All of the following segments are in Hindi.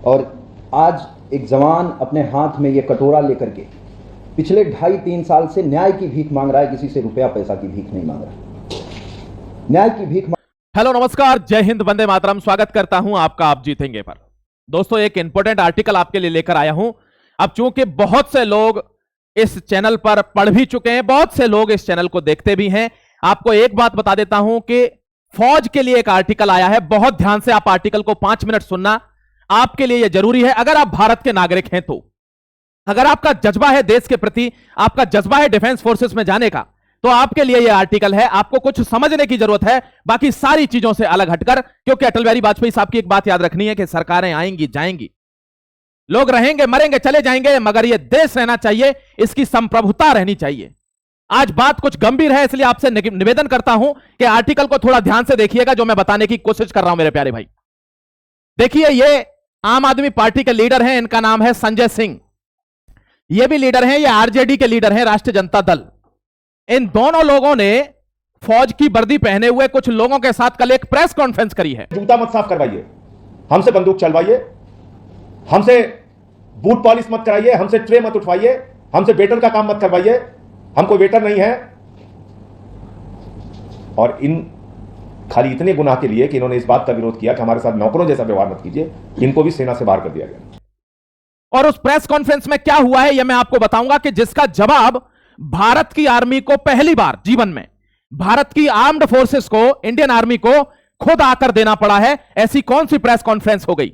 और आज एक जवान अपने हाथ में ये कटोरा लेकर के पिछले 2.5-3 साल से न्याय की भीख मांग रहा है, किसी से रुपया पैसा की भीख नहीं मांग रहा, न्याय की भीख। हेलो नमस्कार, जय हिंद, वंदे मातरम। स्वागत करता हूं आपका आप जीतेंगे पर। दोस्तों, एक इंपॉर्टेंट आर्टिकल आपके लिए लेकर आया हूं। अब चूंकि बहुत से लोग इस चैनल पर पढ़ भी चुके हैं, बहुत से लोग इस चैनल को देखते भी हैं, आपको एक बात बता देता हूं कि फौज के लिए एक आर्टिकल आया है। बहुत ध्यान से आप आर्टिकल को 5 मिनट सुनना, आपके लिए यह जरूरी है। अगर आप भारत के नागरिक हैं तो, अगर आपका जज्बा है देश के प्रति, आपका जज्बा है डिफेंस फोर्सेस में जाने का, तो आपके लिए यह आर्टिकल है। आपको कुछ समझने की जरूरत है बाकी सारी चीजों से अलग हटकर, क्योंकि अटल बिहारी वाजपेयी साहब की एक बात याद रखनी है कि सरकारें आएंगी जाएंगी, लोग रहेंगे मरेंगे चले जाएंगे, मगर यह देश रहना चाहिए, इसकी संप्रभुता रहनी चाहिए। आज बात कुछ गंभीर है, इसलिए आपसे निवेदन करता हूं कि आर्टिकल को थोड़ा ध्यान से देखिएगा जो मैं बताने की कोशिश कर रहा हूं मेरे प्यारे भाई। देखिए, ये आम आदमी पार्टी के लीडर हैं, इनका नाम है संजय सिंह। ये भी लीडर हैं, ये आरजेडी के लीडर हैं, राष्ट्रीय जनता दल। इन दोनों लोगों ने फौज की वर्दी पहने हुए कुछ लोगों के साथ कल एक प्रेस कॉन्फ्रेंस करी है। जूता मत साफ करवाइए, हमसे बंदूक चलवाइए, हमसे बूट पॉलिश मत कराइए, हमसे ट्रे मत उठवाइए, हमसे वेटर का काम मत करवाइए, हम कोई वेटर नहीं है। और इन खाली इतने गुनाह के लिए कि इन्होंने इस बात का विरोध किया कि हमारे साथ नौकरों जैसा व्यवहार मत कीजिए, इनको भी सेना से बाहर कर दिया गया। और उस प्रेस कॉन्फ्रेंस में क्या हुआ है यह मैं आपको बताऊंगा, कि जिसका जवाब भारत की आर्मी को पहली बार जीवन में, भारत की आर्म्ड फोर्सेस को, इंडियन आर्मी को खुद आकर देना पड़ा है। ऐसी कौन सी प्रेस कॉन्फ्रेंस हो गई?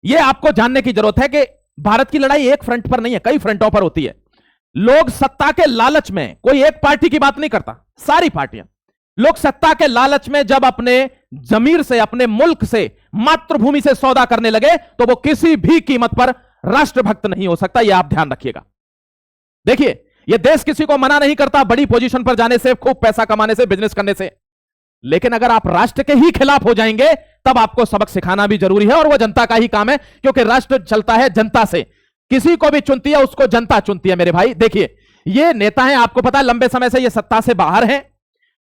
यह आपको जानने की जरूरत है कि भारत की लड़ाई एक फ्रंट पर नहीं है, कई फ्रंटों पर होती है। लोग सत्ता के लालच में, कोई एक पार्टी की बात नहीं करता, सारी पार्टियां, लोग सत्ता के लालच में जब अपने जमीर से, अपने मुल्क से, मातृभूमि से सौदा करने लगे, तो वो किसी भी कीमत पर राष्ट्रभक्त नहीं हो सकता। यह आप ध्यान रखिएगा। देखिए, यह देश किसी को मना नहीं करता बड़ी पोजीशन पर जाने से, खूब पैसा कमाने से, बिजनेस करने से, लेकिन अगर आप राष्ट्र के ही खिलाफ हो जाएंगे तब आपको सबक सिखाना भी जरूरी है। और वह जनता का ही काम है, क्योंकि राष्ट्र चलता है जनता से, किसी को भी चुनती है उसको जनता चुनती है मेरे भाई। देखिए, ये नेता हैं, आपको पता है लंबे समय से ये सत्ता से बाहर हैं,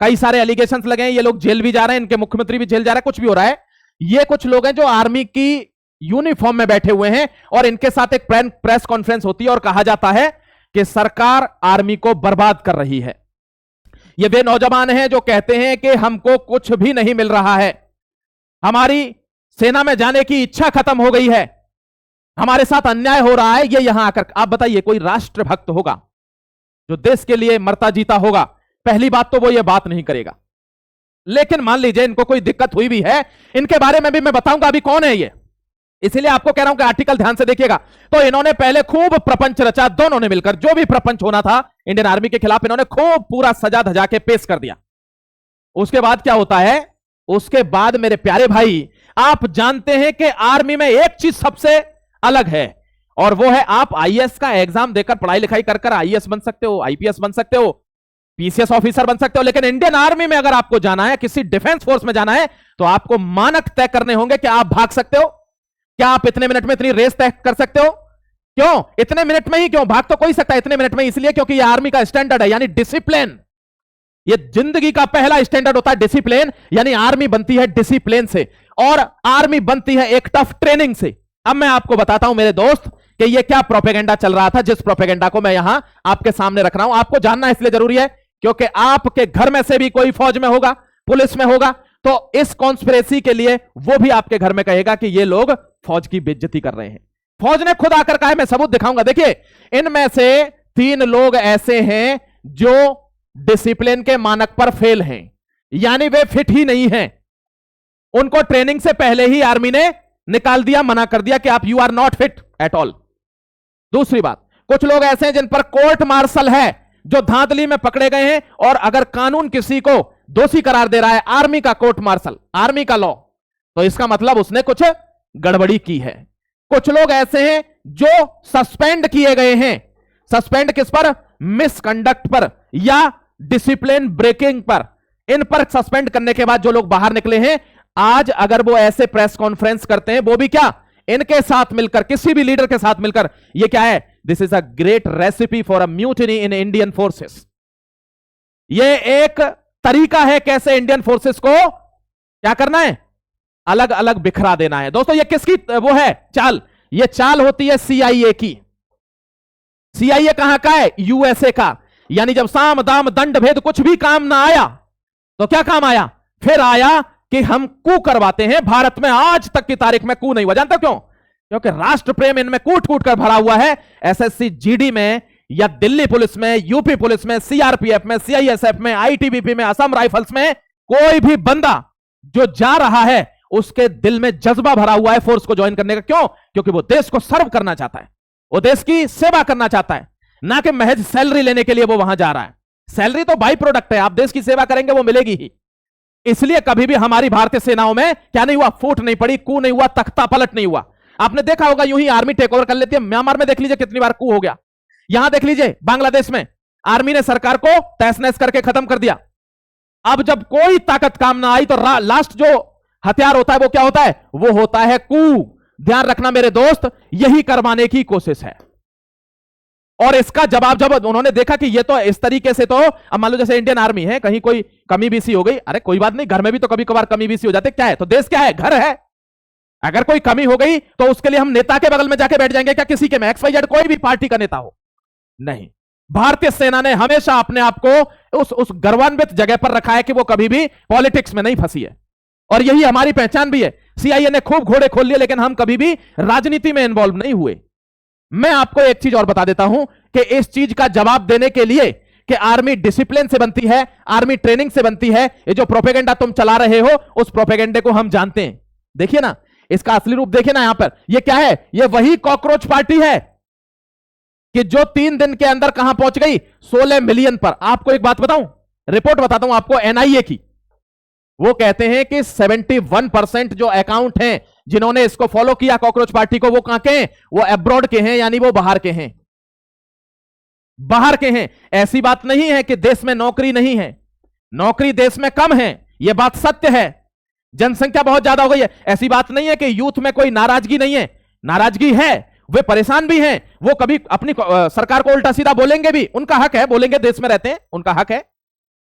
कई सारे एलिगेशंस लगे हैं, ये लोग जेल भी जा रहे हैं, इनके मुख्यमंत्री भी जेल जा रहे हैं, कुछ भी हो रहा है। ये कुछ लोग हैं जो आर्मी की यूनिफॉर्म में बैठे हुए हैं, और इनके साथ एक प्रेस कॉन्फ्रेंस होती है और कहा जाता है कि सरकार आर्मी को बर्बाद कर रही है। ये वे नौजवान हैं जो कहते हैं कि हमको कुछ भी नहीं मिल रहा है, हमारी सेना में जाने की इच्छा खत्म हो गई है, हमारे साथ अन्याय हो रहा है। ये यहां आकर, आप बताइए कोई राष्ट्रभक्त होगा जो देश के लिए मरता जीता होगा? पहली बात तो वो ये बात नहीं करेगा। लेकिन मान लीजिए इनको कोई दिक्कत हुई भी है, इनके बारे में भी मैं बताऊंगा अभी कौन है ये, इसीलिए आपको कह रहा हूं कि आर्टिकल ध्यान से देखिएगा। तो इन्होंने पहले खूब प्रपंच रचा, दोनों ने मिलकर, जो भी प्रपंच होना था इंडियन आर्मी के खिलाफ, इन्होंने खूब पूरा सजा धजा के पेश कर दिया। उसके बाद क्या होता है? उसके बाद मेरे प्यारे भाई, आप जानते हैं कि आर्मी में एक चीज सबसे अलग है, और वो है आप आईएएस का एग्जाम देकर, पढ़ाई लिखाई कर आईएएस बन सकते हो, आईपीएस बन सकते हो, पीसीएस ऑफिसर बन सकते हो, लेकिन इंडियन आर्मी में अगर आपको जाना है, किसी डिफेंस फोर्स में जाना है, तो आपको मानक तय करने होंगे कि आप भाग सकते हो, क्या आप इतने मिनट में इतनी रेस तय कर सकते हो? क्यों इतने मिनट में ही? क्यों भाग तो कोई सकता है इतने मिनट में, इसलिए क्योंकि ये आर्मी का स्टैंडर्ड है, यानी डिसिप्लिन। ये जिंदगी का पहला स्टैंडर्ड होता है डिसिप्लिन, यानी आर्मी बनती है डिसिप्लिन से, और आर्मी बनती है एक टफ ट्रेनिंग से। अब मैं आपको बताता हूं मेरे दोस्त कि ये क्या प्रोपेगेंडा चल रहा था, जिस प्रोपेगेंडा को मैं यहां आपके सामने रख रहा हूं। आपको जानना इसलिए जरूरी है क्योंकि आपके घर में से भी कोई फौज में होगा, पुलिस में होगा, तो इस कॉन्स्पिरेसी के लिए वो भी आपके घर में कहेगा कि ये लोग फौज की बेइज्जती कर रहे हैं। फौज ने खुद आकर कहा है, मैं सबूत दिखाऊंगा। देखिए, इनमें से 3 लोग ऐसे हैं जो डिसिप्लिन के मानक पर फेल हैं, यानी वे फिट ही नहीं हैं। उनको ट्रेनिंग से पहले ही आर्मी ने निकाल दिया, मना कर दिया कि आप you are not fit at all. दूसरी बात, कुछ लोग ऐसे हैं जिन पर कोर्ट मार्शल है, जो धांधली में पकड़े गए हैं, और अगर कानून किसी को दोषी करार दे रहा है, आर्मी का कोर्ट मार्शल, आर्मी का लॉ, तो इसका मतलब उसने कुछ गड़बड़ी की है। कुछ लोग ऐसे हैं जो सस्पेंड किए गए हैं। सस्पेंड किस पर? मिसकंडक्ट पर या डिसिप्लिन ब्रेकिंग पर। इन पर सस्पेंड करने के बाद जो लोग बाहर निकले हैं, आज अगर वो ऐसे प्रेस कॉन्फ्रेंस करते हैं, वो भी क्या, इनके साथ मिलकर, किसी भी लीडर के साथ मिलकर, ये क्या है? This is a great recipe for a mutiny in Indian forces. ये एक तरीका है कैसे इंडियन फोर्सेस को क्या करना है, अलग अलग बिखरा देना है। दोस्तों, ये किसकी वो है चाल? यह चाल होती है सीआईए की। सीआईए कहां का है? यूएसए का। यानी जब साम दाम दंड भेद कुछ भी काम ना आया तो क्या काम आया? फिर आया कि हम कू करवाते हैं। भारत में आज तक की तारीख में कू नहीं हुआ। जानते हो क्यों? क्योंकि राष्ट्र प्रेम इनमें कूट कूट कर भरा हुआ है। एसएससी जीडी में या दिल्ली पुलिस में, यूपी पुलिस में, सीआरपीएफ में, सीआईएसएफ में, आईटीबीपी में, असम राइफल्स में कोई भी बंदा जो जा रहा है उसके दिल में जज्बा भरा हुआ है फोर्स को ज्वाइन करने का। क्यों? क्योंकि वो देश को सर्व करना चाहता है, वो देश की सेवा करना चाहता है, ना कि महज सैलरी लेने के लिए वो वहां जा रहा है। सैलरी तो बाई प्रोडक्ट है, आप देश की सेवा करेंगे वो मिलेगी ही। इसलिए कभी भी हमारी भारतीय सेनाओं में क्या नहीं हुआ? फूट नहीं पड़ी, कू नहीं हुआ, तख्ता पलट नहीं हुआ। आपने देखा होगा यूं ही आर्मी टेक ओवर कर लेती है। म्यांमार में देख लीजिए कितनी बार कू हो गया। यहां देख लीजिए बांग्लादेश में आर्मी ने सरकार को तहस नहस करके खत्म कर दिया। अब जब कोई ताकत काम ना आई तो लास्ट जो हथियार होता है वो क्या होता है? वो होता है कू। ध्यान रखना मेरे दोस्त, यही करवाने की कोशिश है। और इसका जवाब जब उन्होंने देखा कि ये तो इस तरीके से, तो अब मान लो जैसे इंडियन आर्मी है, कहीं कोई कमी बीसी हो गई, अरे कोई बात नहीं, घर में भी तो कभी कभार कमी बीसी हो जाती है। क्या है? तो देश क्या है? घर है। अगर कोई कमी हो गई तो उसके लिए हम नेता के बगल में जाके बैठ जाएंगे क्या? किसी के में XYZ कोई भी पार्टी का नेता हो, नहीं। भारतीय सेना ने हमेशा अपने आप को उस गर्वान्वित जगह पर रखा है कि वो कभी भी पॉलिटिक्स में नहीं फंसी है। और यही हमारी पहचान भी है। सीआईए ने खूब घोड़े खोल लिए लेकिन हम कभी भी राजनीति में इन्वॉल्व नहीं हुए। मैं आपको एक चीज और बता देता हूं कि इस चीज का जवाब देने के लिए कि आर्मी डिसिप्लिन से बनती है, आर्मी ट्रेनिंग से बनती है, ये जो प्रोपेगेंडा तुम चला रहे हो उस प्रोपेगेंडे को हम जानते हैं। देखिए ना, इसका असली रूप देखिए ना। यहां पर ये क्या है? ये वही कॉकरोच पार्टी है कि जो 3 दिन के अंदर कहां पहुंच गई? 16 मिलियन पर। आपको एक बात बताऊं, रिपोर्ट बताता हूं आपको एनआईए की। वो कहते हैं कि 71% जो अकाउंट हैं जिन्होंने इसको फॉलो किया कॉकरोच पार्टी को, वो कहां के हैं? वो अब्रॉड के हैं, यानी वो बाहर के हैं। बाहर के हैं। ऐसी बात नहीं है कि देश में नौकरी नहीं है, नौकरी देश में कम है, यह बात सत्य है। जनसंख्या बहुत ज्यादा हो गई है। ऐसी बात नहीं है कि यूथ में कोई नाराजगी नहीं है, नाराजगी है, वे परेशान भी हैं, वो कभी अपनी सरकार को उल्टा सीधा बोलेंगे भी, उनका हक है, बोलेंगे, देश में रहते हैं, उनका हक है।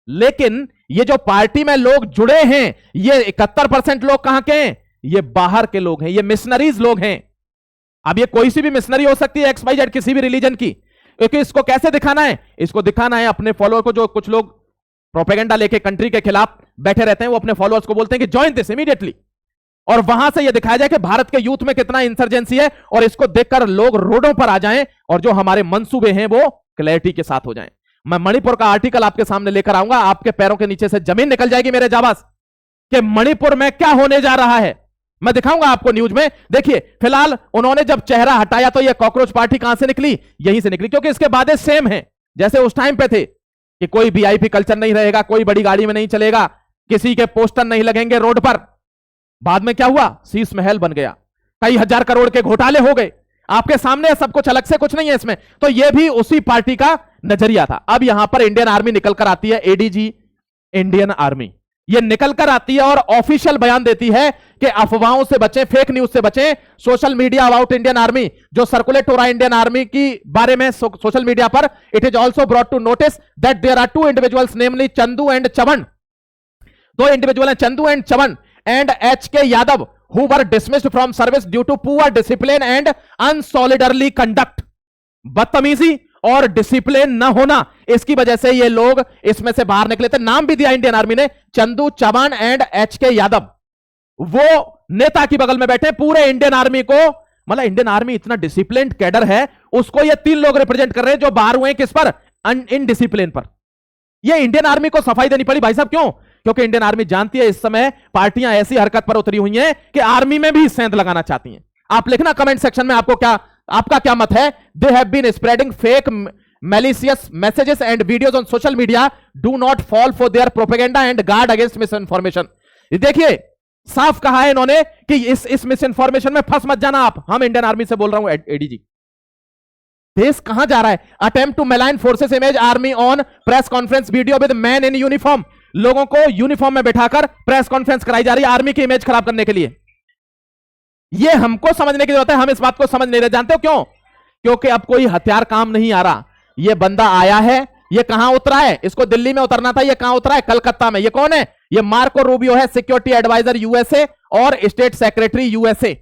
लेकिन ये जो पार्टी में लोग जुड़े हैं, ये 71% लोग कहां के हैं? ये बाहर के लोग हैं, ये मिशनरीज लोग हैं। अब ये कोई सी भी मिशनरी हो सकती है XYZ किसी भी रिलीजन की, क्योंकि इसको कैसे दिखाना है? इसको दिखाना है अपने फॉलोअर को। जो कुछ लोग प्रोपेगेंडा लेके कंट्री के खिलाफ बैठे रहते हैं, वो अपने फॉलोअर्स को बोलते हैं कि ज्वाइन दिस इमीडिएटली, और वहां से यह दिखाया जाए कि भारत के यूथ में कितना इंसर्जेंसी है, और इसको देखकर लोग रोडों पर आ जाएं और जो हमारे मंसूबे हैं वो क्लैरिटी के साथ हो जाएं। मैं मणिपुर का आर्टिकल आपके सामने लेकर आऊंगा, आपके पैरों के नीचे से जमीन निकल जाएगी मेरे जाबाज, कि मणिपुर में क्या होने जा रहा है। मैं दिखाऊंगा आपको न्यूज में। देखिए, फिलहाल उन्होंने जब चेहरा हटाया तो यह कॉकरोच पार्टी कहां से निकली? यहीं से निकली, क्योंकि इसके बाद सेम है जैसे उस टाइम पे थे कि कोई वीआईपी कल्चर नहीं रहेगा, कोई बड़ी गाड़ी में नहीं चलेगा, किसी के पोस्टर नहीं लगेंगे रोड पर। बाद में क्या हुआ? शीश महल बन गया, कई हजार करोड़ के घोटाले हो गए। आपके सामने सब कुछ, अलग से कुछ नहीं है इसमें। तो यह भी उसी पार्टी का नजरिया था। अब यहां पर इंडियन आर्मी निकल कर आती है, एडीजी इंडियन आर्मी, यह निकल कर आती है और ऑफिशियल बयान देती है कि अफवाहों से बचें, फेक न्यूज से बचें। Social media about Indian army जो सर्कुलेट हो रहा है इंडियन आर्मी की बारे में सोशल मीडिया पर, it is also brought to notice that there are 2 individuals namely Chandu and Chavan. 2 individual हैं, Chandu and Chavan, and HK Yadav, who were dismissed from service due to poor discipline and unsoldierly conduct। बदतमीजी और डिसिप्लिन न होना, इसकी वजह से ये लोग इसमें से बाहर निकले थे। नाम भी दिया इंडियन आर्मी ने, चंदू, चवन एंड HK यादव। वो नेता की बगल में बैठे पूरे इंडियन आर्मी को, मतलब इंडियन आर्मी इतना डिसिप्लिन कैडर है, उसको ये 3 लोग रिप्रेजेंट कर रहे हैं जो बाहर हुए हैं किस पर? इनडिसिप्लिन पर। ये इंडियन आर्मी को सफाई देनी पड़ी भाई साहब। क्यों? क्योंकि इंडियन आर्मी जानती है इस समय पार्टियां ऐसी हरकत पर उतरी हुई हैं कि आर्मी में भी सेंध लगाना चाहती हैं। आप लिखना कमेंट सेक्शन में आपका क्या मत है। They have been spreading fake malicious messages and videos on social media. Do not fall for their propaganda and guard against misinformation। देखिए, साफ कहा है इन्होंने कि इस मिस इन्फॉर्मेशन में फंस मत जाना आप। हम इंडियन आर्मी से बोल रहा हूं, एडीजी। देश कहां जा रहा है? Attempt to malign forces image army on press conference video with man in uniform. लोगों को यूनिफॉर्म में बैठाकर प्रेस कॉन्फ्रेंस कराई जा रही है आर्मी की इमेज खराब करने के लिए। यह हमको समझने की जरूरत है, हम इस बात को समझ नहीं रहे। जानते हो क्यों? क्योंकि अब कोई हथियार काम नहीं आ रहा। यह बंदा आया है, यह कहां उतरा है? इसको दिल्ली में उतरना था, यह कहां उतरा है? कलकत्ता में। यह कौन है? यह मार्को रूबियो है, सिक्योरिटी एडवाइजर यूएसए और स्टेट सेक्रेटरी यूएसए।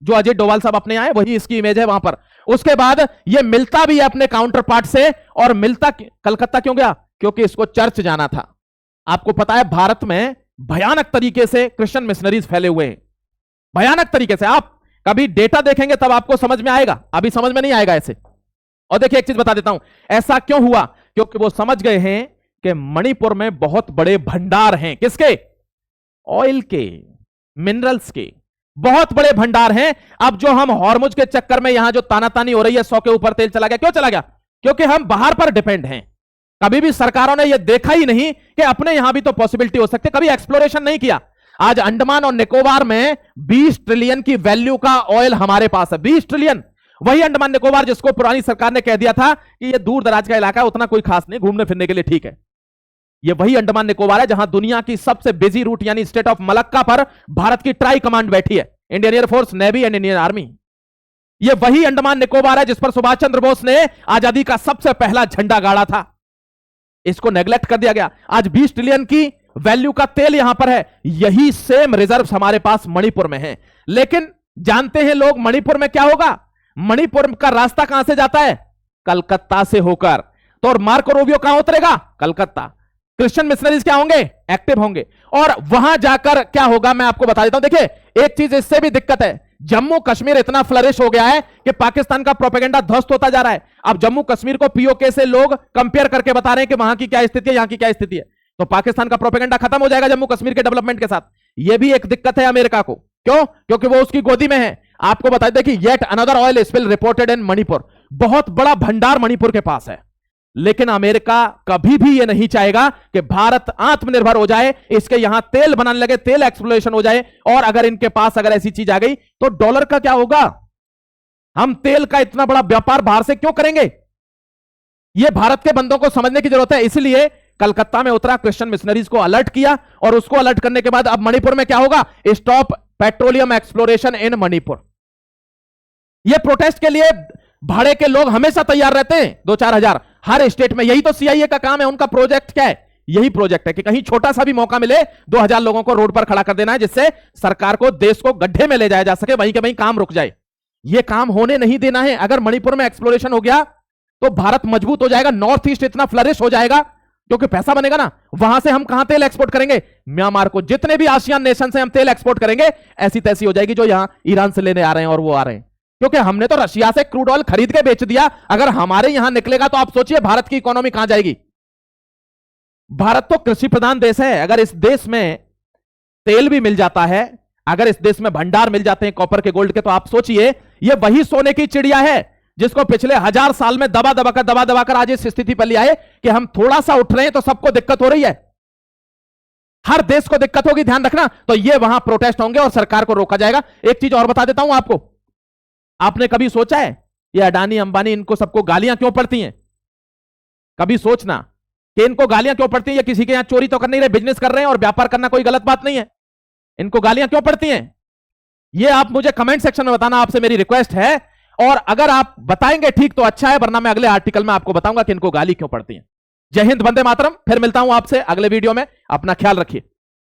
जो अजय डोभाल साहब अपने आए, वही इसकी इमेज है वहां पर। उसके बाद ये मिलता भी है अपने काउंटर पार्ट से, और मिलता कलकत्ता क्यों गया? क्योंकि इसको चर्च जाना था। आपको पता है भारत में भयानक तरीके से क्रिश्चियन मिशनरीज फैले हुए हैं, भयानक तरीके से। आप कभी डेटा देखेंगे तब आपको समझ में आएगा, अभी समझ में नहीं आएगा ऐसे। और देखिए एक चीज बता देता हूं, ऐसा क्यों हुआ? क्योंकि वो समझ गए हैं कि मणिपुर में बहुत बड़े भंडार हैं। किसके? ऑयल के, मिनरल्स के बहुत बड़े भंडार हैं। अब जो हम हॉर्मुज के चक्कर में यहां जो तानातानी हो रही है, 100 के ऊपर तेल चला गया, क्यों चला गया? क्योंकि हम बाहर पर डिपेंड हैं। कभी भी सरकारों ने यह देखा ही नहीं कि अपने यहां भी तो पॉसिबिलिटी हो सकती है, कभी एक्सप्लोरेशन नहीं किया। आज अंडमान और निकोबार में 20 ट्रिलियन की वैल्यू का ऑयल हमारे पास है, 20 ट्रिलियन। वही अंडमान निकोबार जिसको पुरानी सरकार ने कह दिया था कि यह दूर दराज का इलाका है, उतना कोई खास नहीं, घूमने फिरने के लिए ठीक है। यह वही अंडमान निकोबार है जहां दुनिया की सबसे बिजी रूट यानी स्टेट ऑफ मलक्का पर भारत की ट्राई कमांड बैठी है, Indian air force, navy and Indian army. यह वही अंडमान निकोबार है जिस पर सुभाष चंद्र बोस ने आजादी का सबसे पहला झंडा गाड़ा था। इसको नेग्लेक्ट कर दिया गया। आज 20 ट्रिलियन की वैल्यू का तेल यहां पर है। यही सेम रिजर्व्स हमारे पास मणिपुर में है। लेकिन जानते हैं लोग मणिपुर में क्या होगा? मणिपुर का रास्ता कहां से जाता है? कलकत्ता से होकर। तो और मार्को रूबियो कहां उतरेगा? कलकत्ता। क्रिश्चियन मिशनरीज क्या होंगे? एक्टिव होंगे। और वहां जाकर क्या होगा मैं आपको बता देता हूं। देखिए एक चीज इससे भी दिक्कत है, जम्मू कश्मीर इतना फ्लरिश हो गया है कि पाकिस्तान का प्रोपेगेंडा ध्वस्त होता जा रहा है। अब जम्मू कश्मीर को पीओके से लोग कंपेयर करके बता रहे हैं कि वहां की क्या स्थिति है, यहां की क्या स्थिति है। तो पाकिस्तान का प्रोपेगेंडा खत्म हो जाएगा जम्मू कश्मीर के डेवलपमेंट के साथ। यह भी एक दिक्कत है अमेरिका को। क्यों? क्योंकि वो उसकी गोदी में है। आपको बता दें कि yet another oil spill reported in Manipur. बहुत बड़ा भंडार मणिपुर के पास है। लेकिन अमेरिका कभी भी यह नहीं चाहेगा कि भारत आत्मनिर्भर हो जाए, इसके यहां तेल बनाने लगे, तेल एक्सप्लोरेशन हो जाए। और अगर इनके पास अगर ऐसी चीज आ गई तो डॉलर का क्या होगा? हम तेल का इतना बड़ा व्यापार बाहर से क्यों करेंगे? यह भारत के बंदों को समझने की जरूरत है। इसलिए कलकत्ता में उतरा, क्रिश्चियन मिशनरीज को अलर्ट किया, और उसको अलर्ट करने के बाद अब मणिपुर में क्या होगा? स्टॉप पेट्रोलियम एक्सप्लोरेशन इन मणिपुर। यह प्रोटेस्ट के लिए भाड़े के लोग हमेशा तैयार रहते हैं, 2-4 हजार हर स्टेट में। यही तो सीआईए का काम है। उनका प्रोजेक्ट क्या है? यही प्रोजेक्ट है कि कहीं छोटा सा भी मौका मिले 2000 लोगों को रोड पर खड़ा कर देना है, जिससे सरकार को, देश को गड्ढे में ले जाया जा सके, वहीं के वहीं काम रुक जाए। यह काम होने नहीं देना है। अगर मणिपुर में एक्सप्लोरेशन हो गया तो भारत मजबूत हो जाएगा, नॉर्थ ईस्ट इतना फ्लरिश हो जाएगा, क्योंकि पैसा बनेगा ना। वहां से हम कहां तेल एक्सपोर्ट करेंगे? म्यांमार को। जितने भी आसियान नेशन से हम तेल एक्सपोर्ट करेंगे, ऐसी तैसी हो जाएगी जो यहां ईरान से लेने आ रहे हैं और वो आ रहे हैं। क्योंकि हमने तो रशिया से क्रूड ऑयल खरीद के बेच दिया। अगर हमारे यहां निकलेगा तो आप सोचिए भारत की इकोनॉमी कहां जाएगी। भारत तो कृषि प्रधान देश है। अगर इस देश में तेल भी मिल जाता है, अगर इस देश में भंडार मिल जाते हैं कॉपर के, गोल्ड के, तो आप सोचिए ये वही सोने की चिड़िया है जिसको पिछले 1000 साल में दबा दबाकर आज इस स्थिति पर लिया है कि हम थोड़ा सा उठ रहे हैं तो सबको दिक्कत हो रही है। हर देश को दिक्कत होगी, ध्यान रखना। तो ये वहां प्रोटेस्ट होंगे और सरकार को रोका जाएगा। एक चीज और बता देता हूं आपको, आपने कभी सोचा है ये अडानी अंबानी इनको सबको गालियां क्यों पड़ती हैं? कभी सोचना कि इनको गालियां क्यों पड़ती हैं? ये किसी के यहां चोरी तो कर नहीं रहे, बिजनेस कर रहे हैं, और व्यापार करना कोई गलत बात नहीं है। इनको गालियां क्यों पड़ती हैं? ये आप मुझे कमेंट सेक्शन में बताना, आपसे मेरी रिक्वेस्ट है। और अगर आप बताएंगे ठीक तो अच्छा है, वरना मैं अगले आर्टिकल में आपको बताऊंगा कि इनको गाली क्यों पड़ती है। जय हिंद, वंदे मातरम। फिर मिलता हूं आपसे अगले वीडियो में। अपना ख्याल रखिए।